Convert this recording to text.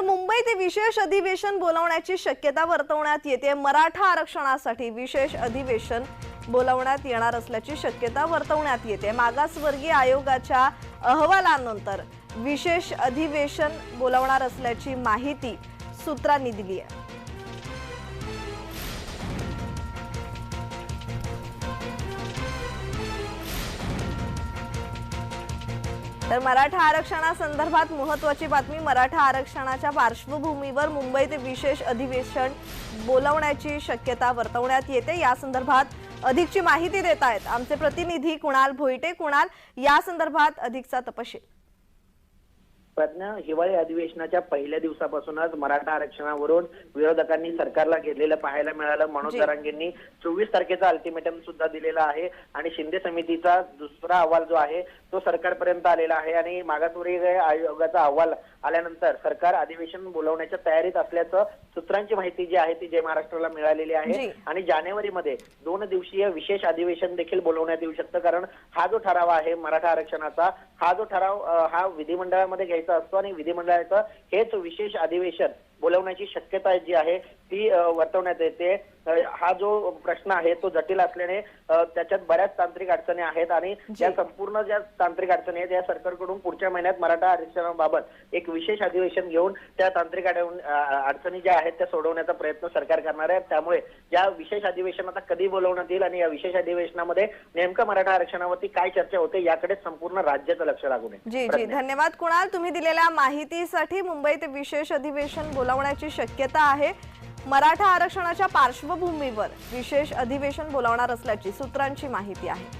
तर मुंबईत विशेष अधिवेशन बोलावण्याची शक्यता वर्तवण्यात येते। मराठा आरक्षणासाठी विशेष अधिवेशन बोलावण्यात येणार असल्याची शक्यता वर्तवण्यात येते। मागासवर्गीय आयोगाच्या अहवालानंतर विशेष अधिवेशन बोलावणार असल्याची माहिती सूत्रांनी दिली आहे। तर मराठा आरक्षणासंदर्भात महत्त्वाची बातमी। मराठा आरक्षणाच्या पार्श्वभूमीवर मुंबईत विशेष अधिवेशन बोलावण्याची शक्यता वर्तवण्यात येते। या संदर्भात अधिकची माहिती देत आहेत आमचे प्रतिनिधी कुणाल भोईटे। कुणाल, या संदर्भात अधिकचा तपशील। प्रज्ञा, हिवाळी अधिवेशनाच्या पहिल्या दिवसापासूनच मराठा आरक्षणावरून विरोधकांनी सरकारला घेरलेलं पाहायला मिळालं। मनोज जरांगेंनी 24 तारखेचा अल्टिमेटम सुद्धा दिलेला आहे आणि शिंदे समितीचा दुसरा अहवाल जो आहे तो सरकारपर्यंत आलेला आहे आणि मागासवर्गीय आयोगाचा अहवाल आल्यानंतर सरकार अधिवेशन बोलवण्याच्या तयारीत असल्याचं सूत्रांची माहिती जी आहे ती जय महाराष्ट्राला मिळालेली आहे। आणि जानेवारीमध्ये 2 दिवसीय विशेष अधिवेशन देखील बोलवण्यात येऊ शकतं, कारण हा जो ठराव आहे मराठा आरक्षणाचा, हा जो ठराव हा विधिमंडळामध्ये घ्यायचा असतो आणि विधिमंडळाचं हेच विशेष अधिवेशन बोलवण्याची शक्यता जी आहे ती वर्तवण्यात येते। हा जो प्रश्न आहे तो जटिल असल्याने त्याच्यात बऱ्याच तांत्रिक अडचणी आहेत आणि या संपूर्ण ज्या तांत्रिक अडचणी आहेत या सरकारकडून पुढच्या महिन्यात मराठा आरक्षणाबाबत एक विशेष अधिवेशन घेऊन त्या तांत्रिक अडचणी ज्या आहेत त्या सोडवण्याचा प्रयत्न सरकार करणार आहे। त्यामुळे या विशेष अधिवेशन आता कधी बोलवण्यात येईल आणि या विशेष अधिवेशनामध्ये नेमकं मराठा आरक्षणावरती काय चर्चा होते याकडे संपूर्ण राज्याचं लक्ष लागून आहे। जी धन्यवाद कुणाल, तुम्ही दिलेल्या माहितीसाठी। मुंबईत विशेष अधिवेशन बोलावण्याची शक्यता आहे। मराठा आरक्षणाच्या पार्श्वभूमीवर विशेष अधिवेशन बोलावणार असल्याची सूत्रांची माहिती आहे।